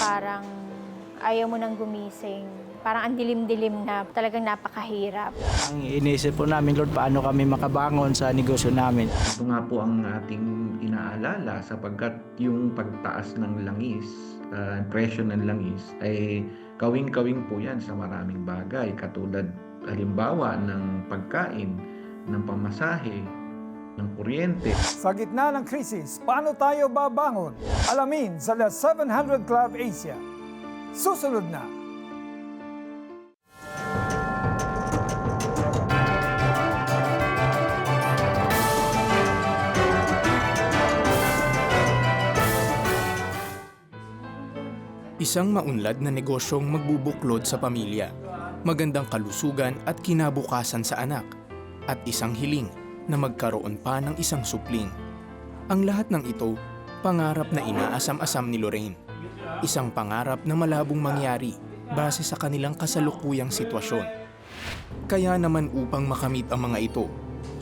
parang ayaw mo nang gumising. Parang ang dilim-dilim na, talagang napakahirap. Ang iniisip po namin, Lord, paano kami makabangon sa negosyo namin. Ito nga po ang ating inaalala sapagkat yung pagtaas ng langis, presyo ng langis ay kawing-kawing po yan sa maraming bagay. Katulad halimbawa ng pagkain, ng pamasahe, ng kuryente. Sa gitna ng krisis, paano tayo babangon? Alamin sa The 700 Club Asia. Susunod na. Isang maunlad na negosyong magbubuklod sa pamilya, magandang kalusugan at kinabukasan sa anak, at isang hiling na magkaroon pa ng isang supling. Ang lahat ng ito, pangarap na inaasam-asam ni Lorraine. Isang pangarap na malabong mangyari base sa kanilang kasalukuyang sitwasyon. Kaya naman upang makamit ang mga ito,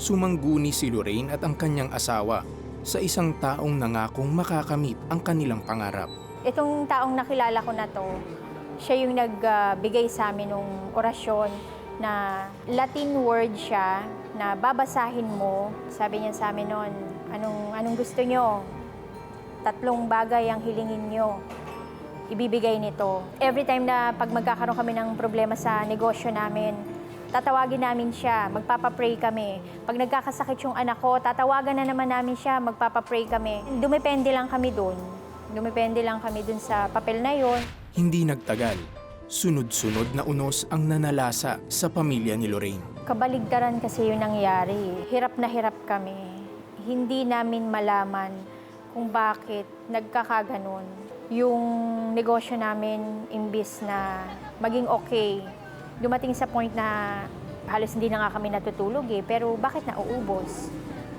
sumangguni si Lorraine at ang kanyang asawa sa isang taong nangakong makakamit ang kanilang pangarap. Itong taong nakilala ko na to, siya yung nagbigay sa amin ng orasyon na Latin word siya na babasahin mo. Sabi niya sa amin noon, anong gusto nyo? 3 bagay ang hilingin nyo. Ibibigay nito. Every time na pag magkakaroon kami ng problema sa negosyo namin, tatawagin namin siya, magpapapray kami. Pag nagkakasakit yung anak ko, tatawagan na naman namin siya, magpapapray kami. Dumepende lang kami dun. Dumepende lang kami dun sa papel na yon. Hindi nagtagal, sunod-sunod na unos ang nanalasa sa pamilya ni Lorraine. Kabaligtaran kasi yung nangyari. Hirap na hirap kami. Hindi namin malaman kung bakit nagkakaganon. Yung negosyo namin, imbis na maging okay, dumating sa point na halos hindi na nga kami natutulog pero bakit nauubos?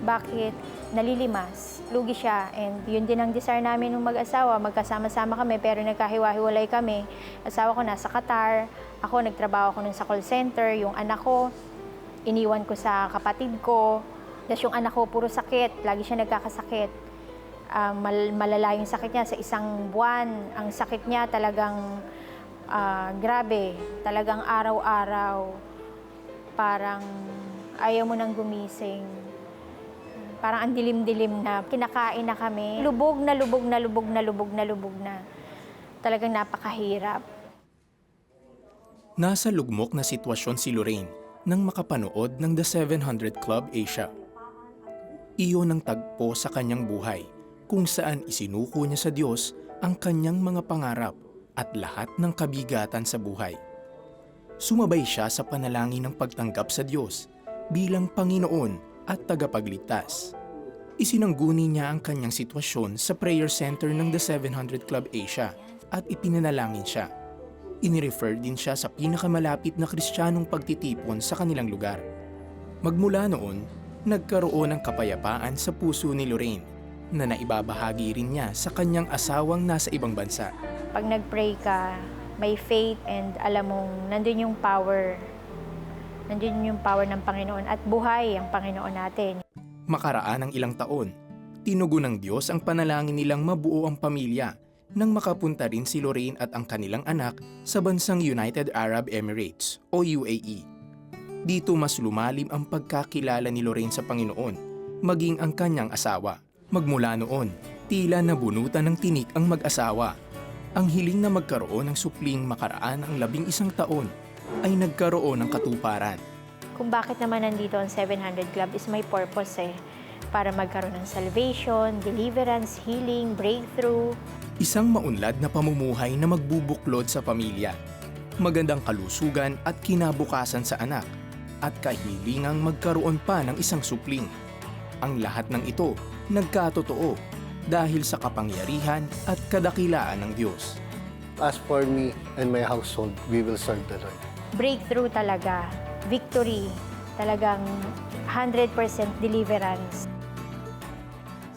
Bakit nalilimas? Lugi siya. And yun din ang desire namin ng mag-asawa. Magkasama-sama kami pero nagkahiwa-hiwalay kami. Asawa ko nasa Qatar. Ako nagtrabaho ko nun sa call center. Yung anak ko, iniwan ko sa kapatid ko. Tapos yung anak ko puro sakit. Lagi siya nagkakasakit. Malala yung sakit niya sa isang buwan. Ang sakit niya talagang grabe. Talagang araw-araw. Parang ayaw mo nang gumising. Parang ang dilim-dilim na, kinakain na kami. Lubog na lubog na lubog na lubog na lubog na. Talagang napakahirap. Nasa lugmok na sitwasyon si Lorraine nang makapanood ng The 700 Club Asia. Iyon ang tagpo sa kanyang buhay, kung saan isinuko niya sa Diyos ang kanyang mga pangarap at lahat ng kabigatan sa buhay. Sumabay siya sa panalangin ng pagtanggap sa Diyos bilang Panginoon at tagapagligtas. Isinangguni niya ang kanyang sitwasyon sa prayer center ng The 700 Club Asia at ipinanalangin siya. Inirefer din siya sa pinakamalapit na Kristiyanong pagtitipon sa kanilang lugar. Magmula noon, nagkaroon ng kapayapaan sa puso ni Lorraine na naibabahagi rin niya sa kanyang asawang nasa ibang bansa. Pag nag-pray ka, may faith and alam mong nandun yung power. Nandun yung power ng Panginoon at buhay ang Panginoon natin. Makaraan ng ilang taon, tinugon ng Diyos ang panalangin nilang mabuo ang pamilya nang makapunta rin si Lorraine at ang kanilang anak sa bansang United Arab Emirates o UAE. Dito mas lumalim ang pagkakilala ni Lorraine sa Panginoon, maging ang kanyang asawa. Magmula noon, tila nabunutan ng tinik ang mag-asawa. Ang hiling na magkaroon ng supling makaraan ang 11 taon ay nagkaroon ng katuparan. Kung bakit naman nandito ang 700 Club is may purpose para magkaroon ng salvation, deliverance, healing, breakthrough. Isang maunlad na pamumuhay na magbubuklod sa pamilya, magandang kalusugan at kinabukasan sa anak, at kahilingang magkaroon pa ng isang supling. Ang lahat ng ito nagkatotoo dahil sa kapangyarihan at kadakilaan ng Diyos. As for me and my household, we will serve the Lord. Breakthrough talaga, victory, talagang 100% deliverance.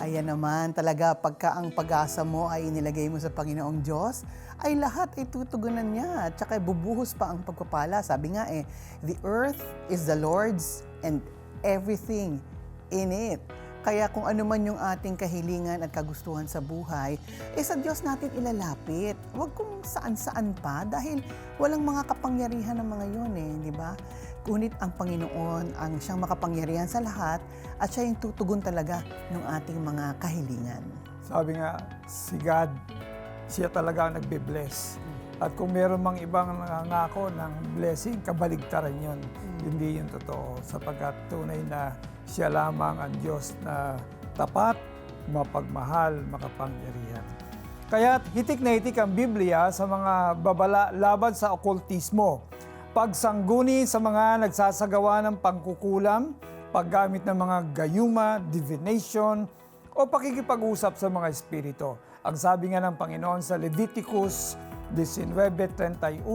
Ayan naman, talaga pagka ang pag-asa mo ay inilagay mo sa Panginoong Diyos, ay lahat ay tutugunan niya. At saka bubuhos pa ang pagpapala. Sabi nga the earth is the Lord's and everything in it. Kaya kung ano man yung ating kahilingan at kagustuhan sa buhay, sa Diyos natin ilalapit. Huwag kung saan-saan pa dahil walang mga kapangyarihan ng mga yun di ba? Ngunit ang Panginoon ang siyang makapangyarihan sa lahat at siya yung tutugon talaga ng ating mga kahilingan. Sabi nga, si God, siya talaga ang nagbe-bless. At kung meron mang ibang nangangako ng blessing, kabaligtaran yun. Hindi yun totoo. Sapagkat tunay na siya lamang ang Diyos na tapat, mapagmahal, makapangyarihan. Kaya hitik na hitik ang Biblia sa mga babala laban sa okultismo, pagsangguni sa mga nagsasagawa ng pangkukulam, paggamit ng mga gayuma, divination, o pakikipag-usap sa mga espiritu. Ang sabi nga ng Panginoon sa Leviticus 19:31,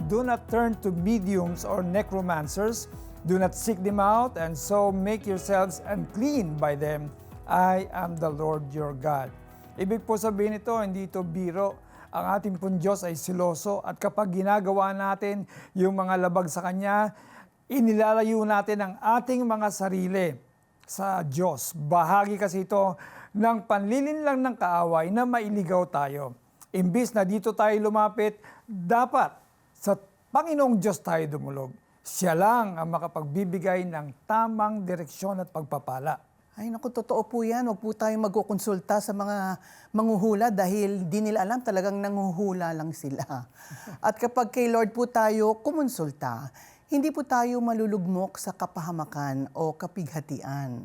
do not turn to mediums or necromancers, do not seek them out, and so make yourselves unclean by them. I am the Lord your God. Ibig po sabihin ito, hindi ito biro. Ang ating pong Diyos ay siloso at kapag ginagawa natin yung mga labag sa Kanya, inilalayo natin ang ating mga sarili sa Diyos. Bahagi kasi ito ng panlilinlang ng kaaway na mailigaw tayo. Imbis na dito tayo lumapit, dapat sa Panginoong Diyos tayo dumulog. Siya lang ang makapagbibigay ng tamang direksyon at pagpapala. Ay naku, totoo po yan. Huwag po tayong magkukonsulta sa mga manghuhula dahil di nila alam talagang nanguhula lang sila. At kapag kay Lord po tayo kumonsulta, hindi po tayo malulugmok sa kapahamakan o kapighatian.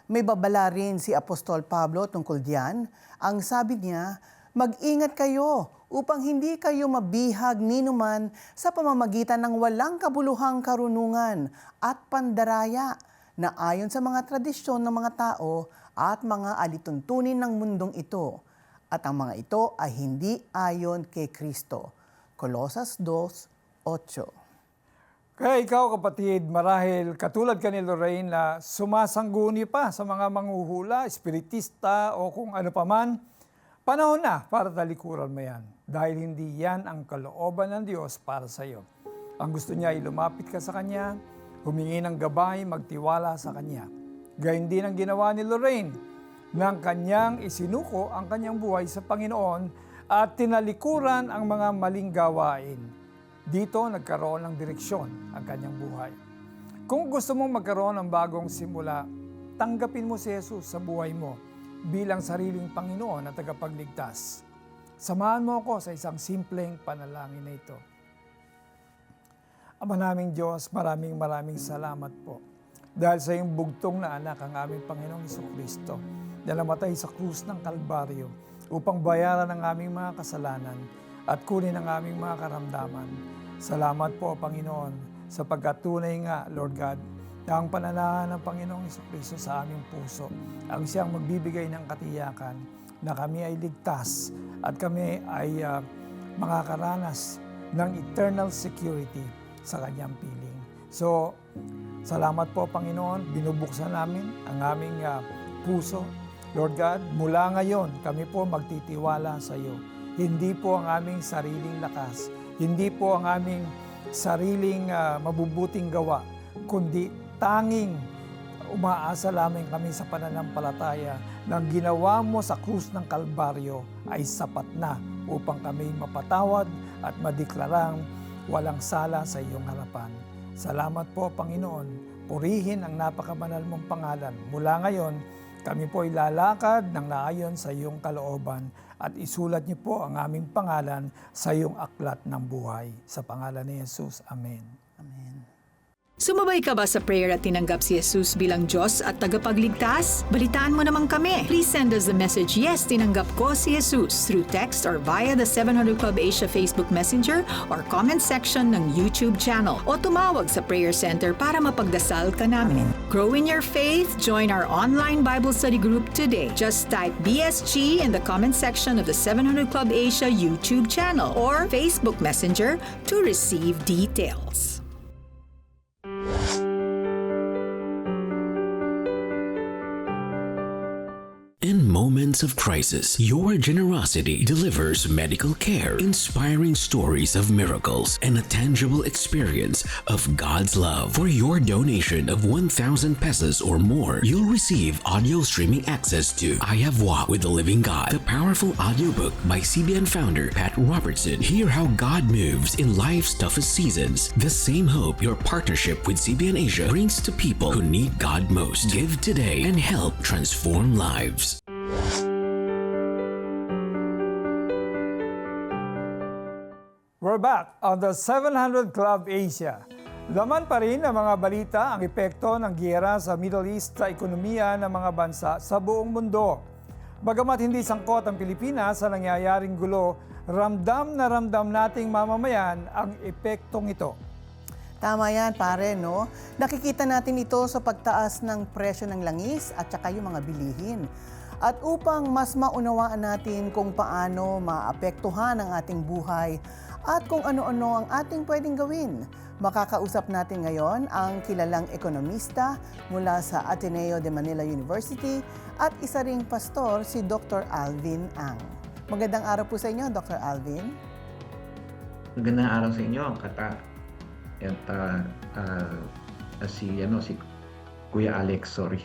May babala rin si Apostol Pablo tungkol diyan. Ang sabi niya, mag-ingat kayo upang hindi kayo mabihag ninuman sa pamamagitan ng walang kabuluhang karunungan at pandaraya na ayon sa mga tradisyon ng mga tao at mga alituntunin ng mundong ito. At ang mga ito ay hindi ayon kay Kristo. Colosas 2:8. Kaya ikaw kapatid, marahil katulad ka ni Lorraine na sumasangguni pa sa mga manghuhula, espiritista o kung ano paman, panahon na para talikuran mo yan. Dahil hindi yan ang kalooban ng Diyos para sa iyo. Ang gusto niya ay lumapit ka sa Kanya, humingi ng gabay, magtiwala sa Kanya. Gayun din ang ginawa ni Lorraine nang kanyang isinuko ang kanyang buhay sa Panginoon at tinalikuran ang mga maling gawain. Dito nagkaroon ng direksyon ang kanyang buhay. Kung gusto mong magkaroon ng bagong simula, tanggapin mo si Jesus sa buhay mo bilang sariling Panginoon at tagapagligtas. Samahan mo ako sa isang simpleng panalangin na ito. Ama naming Diyos, maraming salamat po. Dahil sa iyong bugtong na anak ang aming Panginoong Jesucristo na namatay sa krus ng Kalbaryo upang bayaran ang aming mga kasalanan at kunin ang aming mga karamdaman. Salamat po, Panginoon, sa pagkatunay nga, Lord God, na ang pananahan ng Panginoong Jesucristo sa aming puso ang siyang magbibigay ng katiyakan na kami ay ligtas at kami ay makakaranas ng eternal security sa kanyang piling. So, salamat po, Panginoon. Binubuksan namin ang aming puso. Lord God, mula ngayon, kami po magtitiwala sa iyo. Hindi po ang aming sariling lakas, hindi po ang aming sariling mabubuting gawa, kundi tanging umaasa lamang kami sa pananampalataya na ginawa mo sa krus ng Kalbaryo ay sapat na upang kami mapatawad at madeklarang walang sala sa iyong harapan. Salamat po, Panginoon. Purihin ang napakabanal mong pangalan. Mula ngayon, kami po ilalakad ng naayon sa iyong kalooban at isulat niyo po ang aming pangalan sa iyong aklat ng buhay. Sa pangalan ni Jesus. Amen. Amen. Sumabay ka ba sa prayer at tinanggap si Jesus bilang Diyos at tagapagligtas? Balitaan mo naman kami. Please send us the message, yes, tinanggap ko si Jesus, through text or via the 700 Club Asia Facebook Messenger or comment section ng YouTube channel. O tumawag sa Prayer Center para mapagdasal ka namin. Grow in your faith, join our online Bible study group today. Just type BSG in the comment section of the 700 Club Asia YouTube channel or Facebook Messenger to receive details. In moments moments of crisis, your generosity delivers medical care, inspiring stories of miracles, and a tangible experience of God's love. For your donation of 1,000 pesos or more, you'll receive audio streaming access to I Have Walked with the Living God, the powerful audiobook by CBN founder Pat Robertson. Hear how God moves in life's toughest seasons. The same hope your partnership with CBN Asia brings to people who need God most. Give today and help transform lives. We're back on the 700 Club Asia. Laman pa rin ang mga balita ang epekto ng giyera sa Middle East sa ekonomiya ng mga bansa sa buong mundo. Bagamat hindi sangkot ang Pilipinas sa nangyayaring gulo, ramdam na ramdam nating mamamayan ang epektong ito. Tama yan, pare, no? Nakikita natin ito sa pagtaas ng presyo ng langis at saka yung mga bilihin. At upang mas maunawaan natin kung paano maapektuhan ang ating buhay at kung ano-ano ang ating pwedeng gawin, makakausap natin ngayon ang kilalang ekonomista mula sa Ateneo de Manila University at isa ring pastor, si Dr. Alvin Ang. Magandang araw po sa inyo, Dr. Alvin. Magandang araw sa inyo, Kata. At si Kuya Alex, sorry.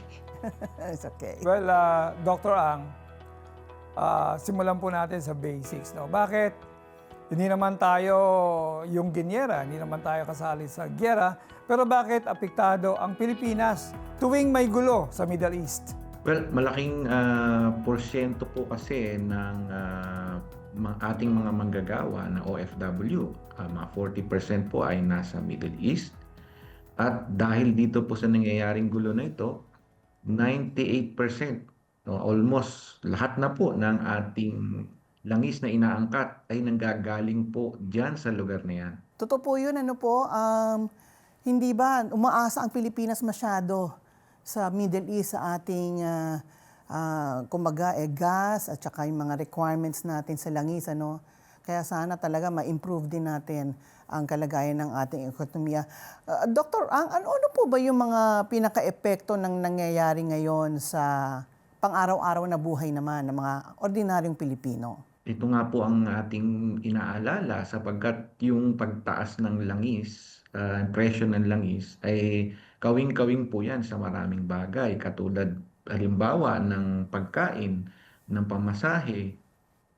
It's okay. Well, Dr. Ang, simulan po natin sa basics. No? Bakit hindi naman tayo yung ginyera, hindi naman tayo kasali sa giyera, pero bakit apektado ang Pilipinas tuwing may gulo sa Middle East? Well, malaking porsyento po kasi ng ating mga manggagawa na OFW, mga 40% po ay nasa Middle East. At dahil dito po sa nangyayaring gulo na ito, 98%, no, almost lahat na po ng ating langis na inaangkat ay nanggagaling po dyan sa lugar na yan. Totoo po yun, hindi ba umaasa ang Pilipinas masyado sa Middle East sa ating kumbaga gas at saka yung mga requirements natin sa langis, ano? Kaya sana talaga ma-improve din natin ang kalagayan ng ating ekonomiya. Dr. Ang, ano po ba yung mga pinaka-epekto ng nangyayari ngayon sa pang-araw-araw na buhay naman ng mga ordinaryong Pilipino? Ito nga po ang ating inaalala sapagkat yung pagtaas ng langis, presyo ng langis ay kawing-kawing po yan sa maraming bagay. Katulad halimbawa ng pagkain, ng pamasahe,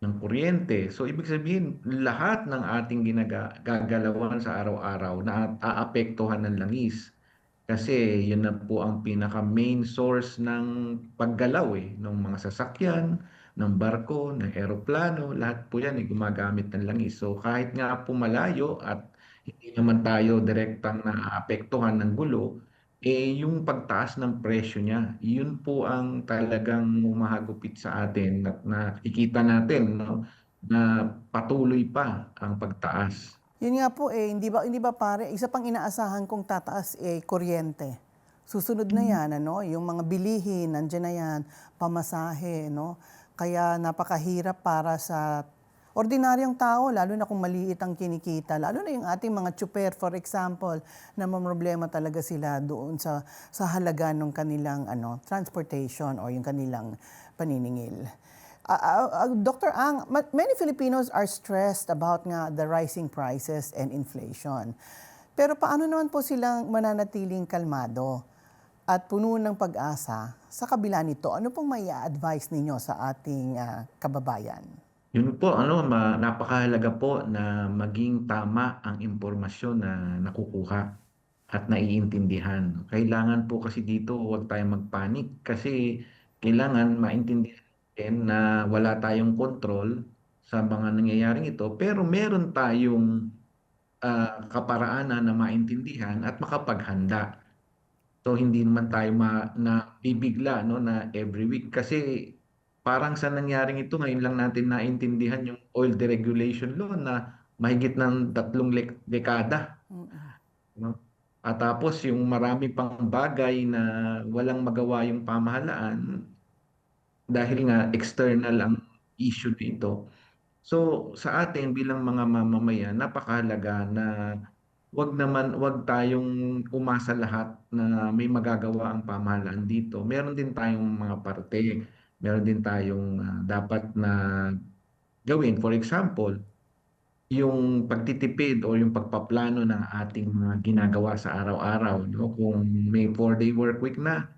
ng kuryente. So ibig sabihin lahat ng ating ginagagalawan sa araw-araw na aapektuhan ng langis. Kasi yun na po ang pinaka-main source ng paggalaw ng mga sasakyan, ng barko, ng eroplano, lahat po yan ay gumagamit ng langis. So kahit nga po malayo at hindi naman tayo direktang naapektuhan ng gulo, yung pagtaas ng presyo niya, yun po ang talagang humahagupit sa atin at nakikita natin, no, na patuloy pa ang pagtaas. Yun nga po hindi ba pare, isa pang inaasahan kong tataas kuryente. Susunod na yan, yung mga bilihin, nandiyan na yan, pamasahe, no? Kaya napakahirap para sa ordinaryong tao, lalo na kung maliit ang kinikita, lalo na yung ating mga tsuper, for example, na problema talaga sila doon sa halaga ng kanilang transportation o yung kanilang paniningil. Dr. Ang, many Filipinos are stressed about the rising prices and inflation. Pero paano naman po silang mananatiling kalmado at puno ng pag-asa sa kabila nito? Ano pong may advice ninyo sa ating kababayan? Yun po, napakahalaga po na maging tama ang impormasyon na nakukuha at naiintindihan. Kailangan po kasi dito huwag tayong magpanik kasi kailangan maintindihan natin na wala tayong kontrol sa mga nangyayaring ito, pero meron tayong kaparaanan na maintindihan at makapaghanda. So hindi naman tayo bibigla na every week kasi parang sa nangyaring ito ngayon lang natin naintindihan yung oil deregulation law na mahigit ng 3 dekada. No? At tapos yung marami pang bagay na walang magawa yung pamahalaan dahil nga external ang issue dito. So sa atin bilang mga mamamayan, napakahalaga na wag tayong umasa lahat na may magagawa ang pamahalaan dito. Meron din tayong mga parte Meron din tayong dapat na gawin. For example, yung pagtitipid o yung pagpaplano ng ating mga ginagawa sa araw-araw, no? Kung may 4-day work week na,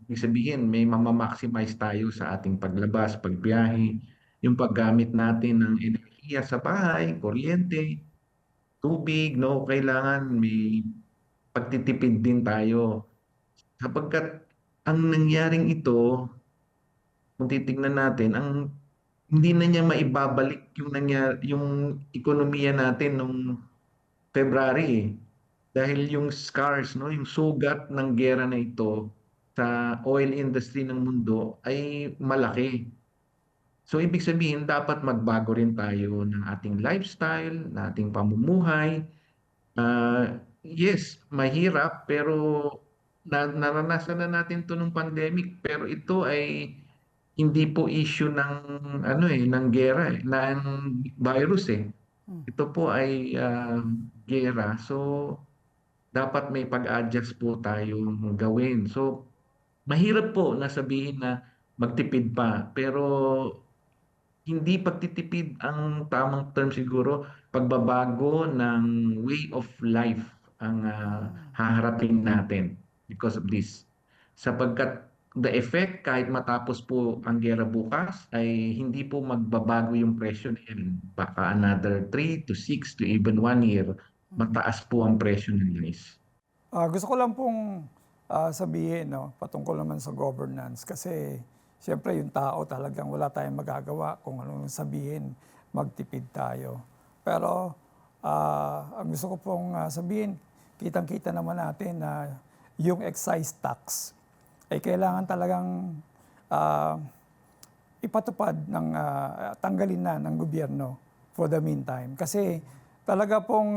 ibig sabihin may maximize tayo sa ating paglabas, pagbiyahe, yung paggamit natin ng enerhiya sa bahay, kuryente, tubig, no? Kailangan may pagtitipid din tayo. Sapagkat ang nangyaring ito, kung titingnan natin, hindi na niya maibabalik yung yung ekonomiya natin nung February eh. Dahil yung scars, no, yung sugat ng gera na ito sa oil industry ng mundo ay malaki. So ibig sabihin dapat magbago rin tayo ng ating lifestyle, ng ating pamumuhay. Yes, mahirap pero naranasan na natin 'to nung pandemic pero ito ay hindi po issue ng ng giyera ng virus eh. Ito po ay giyera. So dapat may pag-adjust po tayong gawin. So mahirap po na sabihin na magtipid pa pero hindi pagtitipid ang tamang term siguro, pagbabago ng way of life ang haharapin natin because of this. Sapagkat the effect kahit matapos po ang giyera bukas ay hindi po magbabago yung presyo niyan. Baka another 3 to 6 to even 1 year, mataas po ang presyo ng langis. Gusto ko lang pong sabihin, no, patungkol naman sa governance kasi siyempre yung tao talagang wala tayong magagawa kung anong sabihin, magtipid tayo. Pero ang gusto ko pong sabihin, kitang-kita naman natin na yung excise tax ay kailangan talagang ipatupad ng tanggalin na ng gobyerno for the meantime. Kasi talaga pong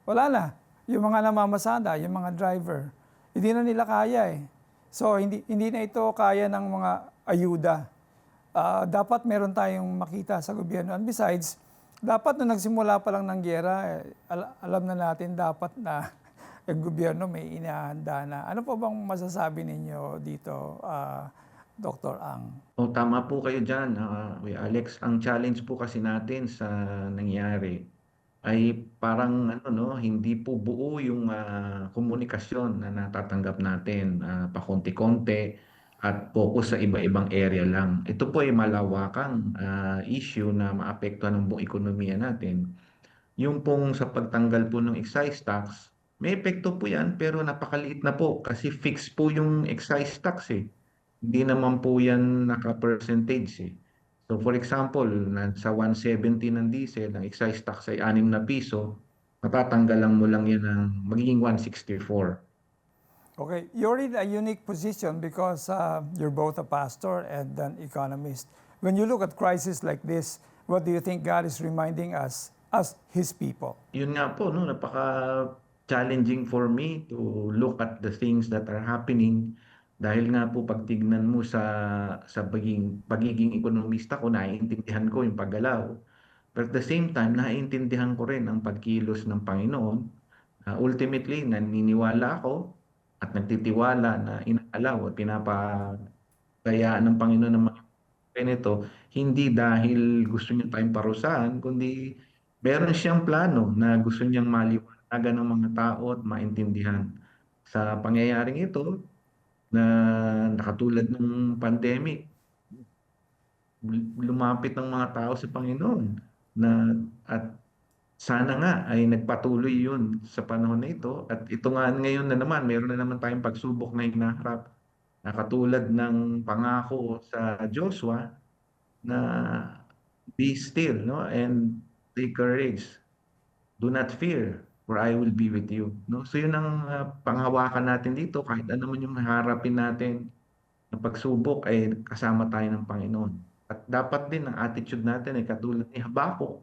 wala na. Yung mga namamasada, yung mga driver, hindi na nila kaya eh. So hindi na ito kaya ng mga ayuda. Dapat meron tayong makita sa gobyerno. And besides, dapat nung nagsimula pa lang ng giyera, alam na natin dapat na yung gobyerno may inihanda na. Ano po bang masasabi ninyo dito, Dr. Ang? Tama po kayo dyan, Alex. Ang challenge po kasi natin sa nangyari ay parang hindi po buo yung komunikasyon na natatanggap natin, pakonti-konti at focus sa iba-ibang area lang. Ito po ay malawakang issue na maapektuhan ng buong ekonomiya natin. Yung pong sa pagtanggal po ng excise tax, may epekto po yan pero napakaliit na po kasi fixed po yung excise tax eh. Hindi naman po yan naka-percentage eh. So for example, sa 170 ng diesel, ang excise tax ay 6 na piso, matatanggalan mo lang yan ng magiging 164. Okay, you're in a unique position because you're both a pastor and an economist. When you look at crisis like this, what do you think God is reminding us as His people? Yun nga po, no, napaka-challenging for me to look at the things that are happening. Dahil nga po pag tignan mo sa pagiging ekonomista ko, naiintindihan ko yung paggalaw. But at the same time, naiintindihan ko rin ang pagkilos ng Panginoon. Ultimately, naniniwala ako at nagtitiwala na inaalaw at pinapagayaan ng Panginoon ng mga ganito, hindi dahil gusto niya tayong parusahan, kundi meron siyang plano na gusto niyang maliwanagan ng mga tao at maintindihan. Sa pangyayaring ito, na nakatulad ng pandemic, lumapit ng mga tao sa Panginoon at sana nga ay nagpatuloy yun sa panahon na ito. At ito nga ngayon na naman, mayroon na naman tayong pagsubok na hinaharap na katulad ng pangako sa Joshua na be still, no, and take courage. Do not fear, for I will be with you. No? So yun ang panghawakan natin dito. Kahit ano man yung harapin natin na pagsubok ay kasama tayo ng Panginoon. At dapat din ang attitude natin ay katulad ni Habakuk.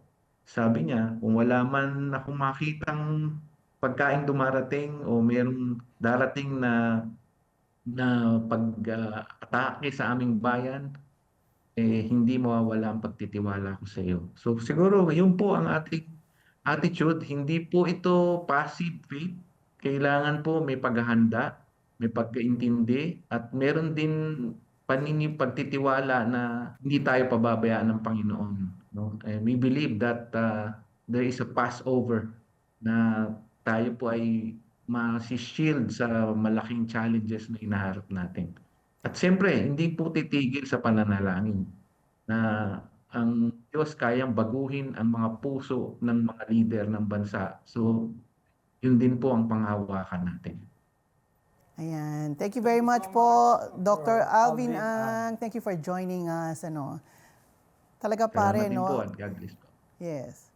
Sabi niya, kung wala man akong makitang pagkain dumarating o mayroong darating na pag-atake sa aming bayan, hindi mawawala ang pagtitiwala ko sa iyo. So siguro yun po ang ating attitude, hindi po ito passive faith. Kailangan po may paghahanda, may pagkaintindi, at meron din pagtitiwala na hindi tayo pababayaan ng Panginoon. No? And we believe that there is a Passover na tayo po ay masishield sa malaking challenges na inaharap natin. At siyempre, hindi po titigil sa pananalangin na ang Diyos kayang baguhin ang mga puso ng mga leader ng bansa. So, yun din po ang panghawakan natin. Ayan. Thank you very much po, Dr. Alvin Ang. Thank you for joining us. Talaga pare, Salamat din no? po at God bless po. Yes.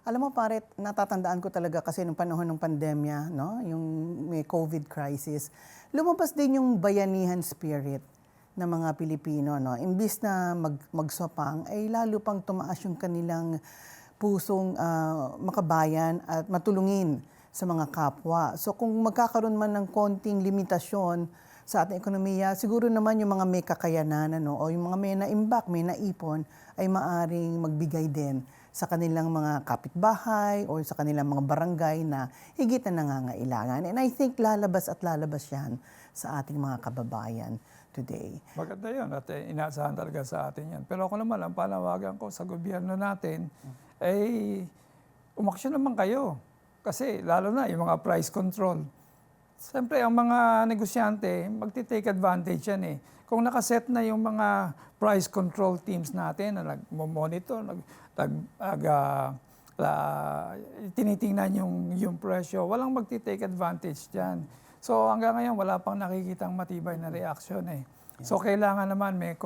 Alam mo pare, natatandaan ko talaga kasi nung panahon ng pandemya, no? Yung may COVID crisis, lumabas din yung bayanihan spirit ng mga Pilipino, no? Imbis na magswapang, ay lalo pang tumaas yung kanilang pusong makabayan at matulungin sa mga kapwa. So kung magkakaroon man ng konting limitasyon sa ating ekonomiya, siguro naman yung mga may kakayanan, o yung mga may naimbak, may naipon, ay maaring magbigay din sa kanilang mga kapitbahay o sa kanilang mga barangay na higit na nangangailangan. And I think lalabas at lalabas yan sa ating mga kababayan today. Maganda yun at inaasahan talaga sa atin yan. Pero ako naman, ang panawagan ko sa gobyerno natin ay umaksyon naman kayo. Kasi lalo na yung mga price control. Siyempre, ang mga negosyante, magti-take advantage yan eh. Kung nakaset na yung mga price control teams natin na nag-monitor, tinitingnan yung presyo, walang magti-take advantage dyan. So hanggang ngayon, wala pang nakikitang matibay na reaksyon eh. So kailangan naman may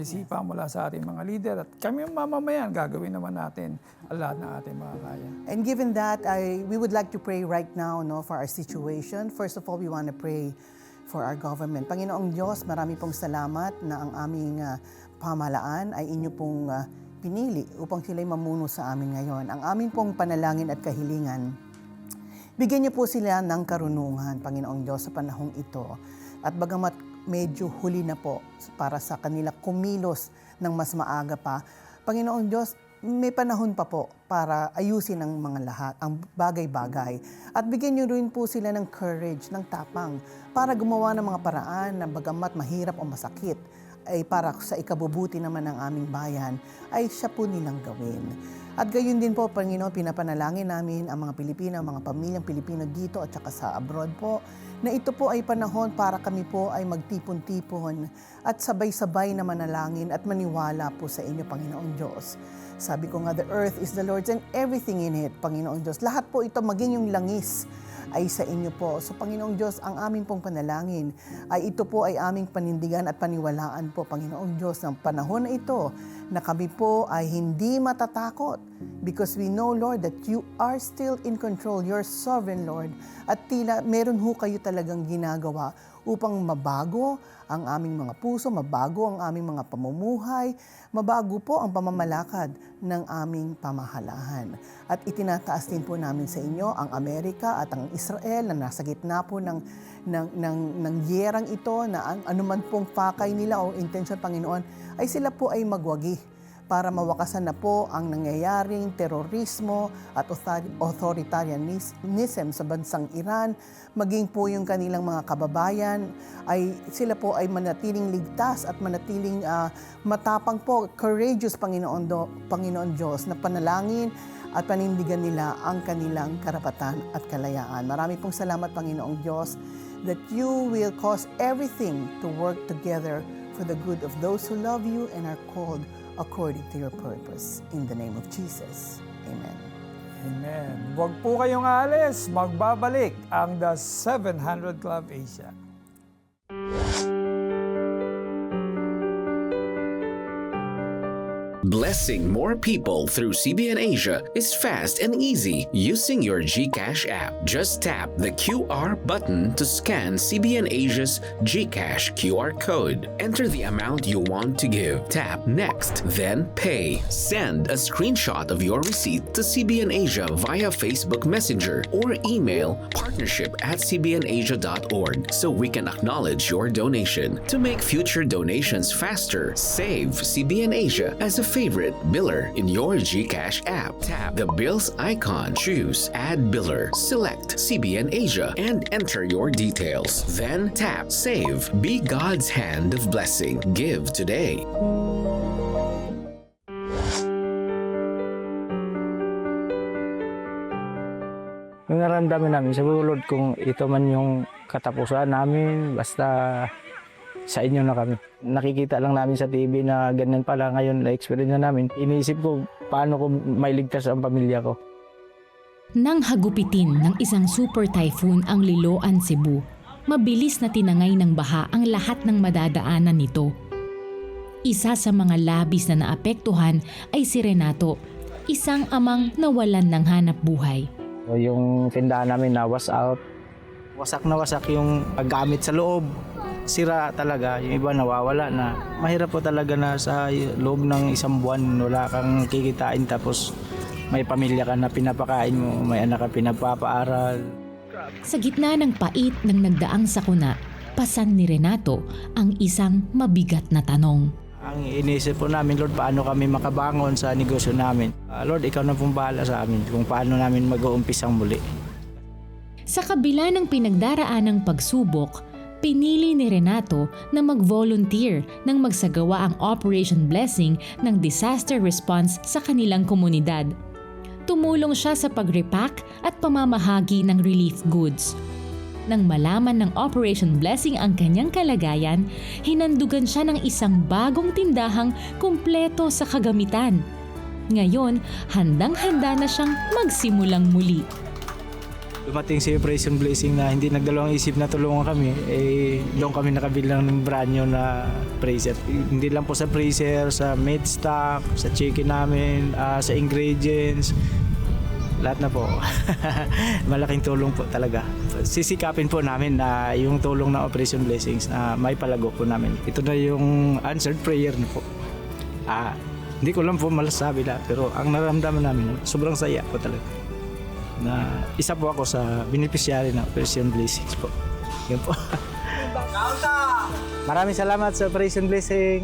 sipa mula sa ating mga leader at kami yung mamamayan, gagawin naman natin ang lahat ng ating mga kaya. And given that, we would like to pray right now, no, for our situation. First of all, we want to pray for our government. Panginoong Diyos, marami pong salamat na ang aming pamahalaan ay inyo pong pinili upang sila'y mamuno sa amin ngayon. Ang aming pong panalangin at kahilingan, bigyan niyo po sila ng karunungan, Panginoong Diyos, sa panahong ito. At bagamat medyo huli na po para sa kanila kumilos ng mas maaga pa, Panginoong Diyos, may panahon pa po para ayusin ang mga lahat, ang bagay-bagay. At bigyan niyo rin po sila ng courage, ng tapang, para gumawa ng mga paraan na bagamat mahirap o masakit, ay para sa ikabubuti naman ng aming bayan, ay siya po nilang gawin. At gayon din po, Panginoon, pinapanalangin namin ang mga Pilipino, ang mga pamilyang Pilipino dito at saka sa abroad po, na ito po ay panahon para kami po ay magtipon-tipon at sabay-sabay na manalangin at maniwala po sa inyo, Panginoong Diyos. Sabi ko nga, the earth is the Lord's and everything in it, Panginoong Diyos. Lahat po ito, maging yung langis, ay sa inyo po. So, Panginoong Diyos, ang aming pong panalangin ay ito po ay aming panindigan at paniwalaan po, Panginoong Diyos, ng panahon na ito na kami po ay hindi matatakot because we know, Lord, that you are still in control. You're sovereign, Lord. At tila meron ho kayo talagang ginagawa upang mabago ang aming mga puso, mabago ang aming mga pamumuhay, mabago po ang pamamalakad ng aming pamahalaan. At itinataas din po namin sa inyo ang Amerika at ang Israel na nasa gitna po ng yerang ito na ang anuman pong pakay nila o intensyon, Panginoon, ay sila po ay magwagi para mawakasan na po ang nangyayaring terorismo at authoritarianism sa bansang Iran, maging po yung kanilang mga kababayan, ay sila po ay manatiling ligtas at manatiling matapang po, courageous, Panginoon Diyos, na panalangin at panindigan nila ang kanilang karapatan at kalayaan. Marami pong salamat, Panginoong Diyos, that you will cause everything to work together for the good of those who love you and are called according to your purpose. In the name of Jesus. Amen. Amen. Huwag po kayong aalis. Magbabalik ang The 700 Club Asia. Blessing more people through CBN Asia is fast and easy using your GCash app. Just tap the QR button to scan CBN Asia's GCash QR code. Enter the amount you want to give. Tap Next, then Pay. Send a screenshot of your receipt to CBN Asia via Facebook Messenger or email partnership@cbnasia.org so we can acknowledge your donation. To make future donations faster, save CBN Asia as a favorite biller in your GCash app. Tap the bills icon, choose Add Biller, select CBN Asia, and enter your details. Then tap Save. Be God's hand of blessing. Give today. Yung naramdaman namin sa Lord, kung ito man yung katapusan namin, basta sa inyo na kami. Nakikita lang namin sa TV na ganyan pala ngayon, na-experience na namin. Iniisip ko, paano ko mailigtas ang pamilya ko. Nang hagupitin ng isang super typhoon ang Liloan, Cebu, mabilis na tinangay ng baha ang lahat ng madadaanan nito. Isa sa mga labis na naapektuhan ay si Renato, isang amang nawalan ng hanap buhay. So, yung tindahan namin na was out. Wasak na wasak yung gamit sa loob. Sira talaga, yung iba nawawala na. Mahirap po talaga na sa loob ng isang buwan, wala kang kikitain tapos may pamilya ka na pinapakain mo, may anak ka pinapapaaral. Sa gitna ng pait ng nagdaang sakuna, pasan ni Renato ang isang mabigat na tanong. Ang inisip po namin, Lord, paano kami makabangon sa negosyo namin? Lord, ikaw na pong bahala sa amin kung paano namin mag-uumpisang muli. Sa kabila ng pinagdaraan ng pagsubok, pinili ni Renato na mag-volunteer nang magsagawa ang Operation Blessing ng disaster response sa kanilang komunidad. Tumulong siya sa pag-repack at pamamahagi ng relief goods. Nang malaman ng Operation Blessing ang kanyang kalagayan, hinandugan siya ng isang bagong tindahang kumpleto sa kagamitan. Ngayon, handang-handa na siyang magsimulang muli. Dumating si Operation Blessing na hindi nagdalawang isip na tulungan kami, doon kami nakabilang ng brand new na freezer. Hindi lang po sa freezer, sa meat stock, sa chicken namin, sa ingredients, lahat na po. Malaking tulong po talaga. Sisikapin po namin na yung tulong ng Operation Blessings na may palago po namin. Ito na yung answered prayer na po. Hindi ko lang po malasabi lahat, pero ang naramdaman namin, sobrang saya po talaga. Na isa po ako sa beneficiary ng Operation Blessings po. Yan po. Maraming salamat sa Operation Blessing.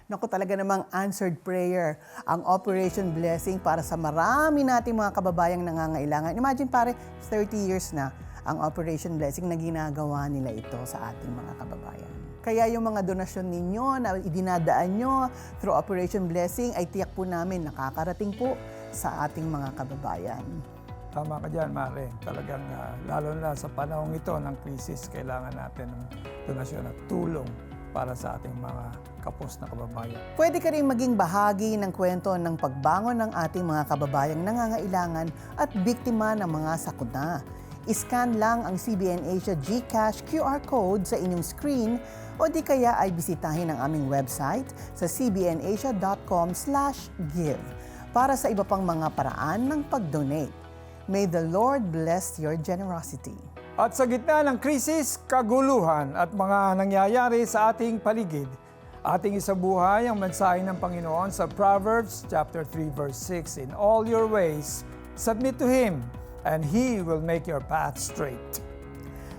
Naku, talaga namang answered prayer ang Operation Blessing para sa marami nating mga kababayang nangangailangan. Imagine pare, 30 years na ang Operation Blessing na ginagawa nila ito sa ating mga kababayan. Kaya yung mga donasyon ninyo na idinadaan nyo through Operation Blessing ay tiyak po namin nakakarating po sa ating mga kababayan. Tama ka dyan, Mare. Talagang lalo na sa panahong ito ng krisis, kailangan natin ng donasyon at tulong para sa ating mga kapos na kababayan. Pwede ka rin maging bahagi ng kwento ng pagbangon ng ating mga kababayang nangangailangan at biktima ng mga sakuna. I-scan lang ang CBN Asia GCash QR code sa inyong screen o di kaya ay bisitahin ang aming website sa cbnasia.com/give para sa iba pang mga paraan ng pag-donate. May the Lord bless your generosity. At sa gitna ng krisis, kaguluhan at mga nangyayari sa ating paligid, ating isabuhay ang mensahe ng Panginoon sa Proverbs chapter 3 verse 6. In all your ways, submit to Him, and He will make your path straight.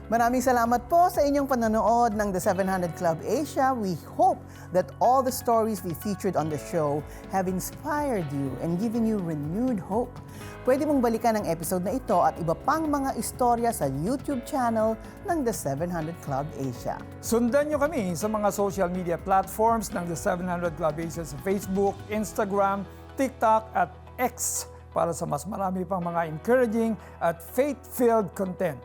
Maraming salamat po sa inyong panonood ng The 700 Club Asia. We hope that all the stories we featured on the show have inspired you and given you renewed hope. Pwede mong balikan ang episode na ito at iba pang mga istorya sa YouTube channel ng The 700 Club Asia. Sundan nyo kami sa mga social media platforms ng The 700 Club Asia sa Facebook, Instagram, TikTok at X para sa mas marami pang mga encouraging at faith-filled content.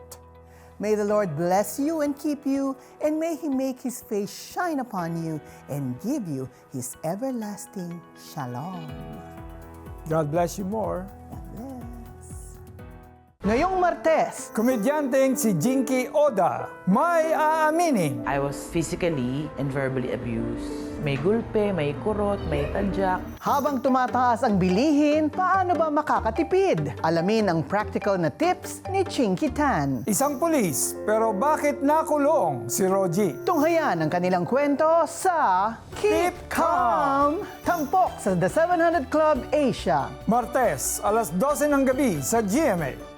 May the Lord bless you and keep you, and may He make His face shine upon you and give you His everlasting shalom. God bless you more. God bless. Ngayong Martes, Komedyanteng si Jinky Oda, may aaminin. I was physically and verbally abused. May gulpe, may kurot, may tadyak. habang tumataas ang bilihin, paano ba makakatipid? Alamin ang practical na tips ni Chinky Tan. Isang pulis, pero bakit nakulong si Roji? Tunghayan ang kanilang kwento sa Keep Calm! Tampok sa The 700 Club Asia. Martes, alas 12 ng gabi sa GMA.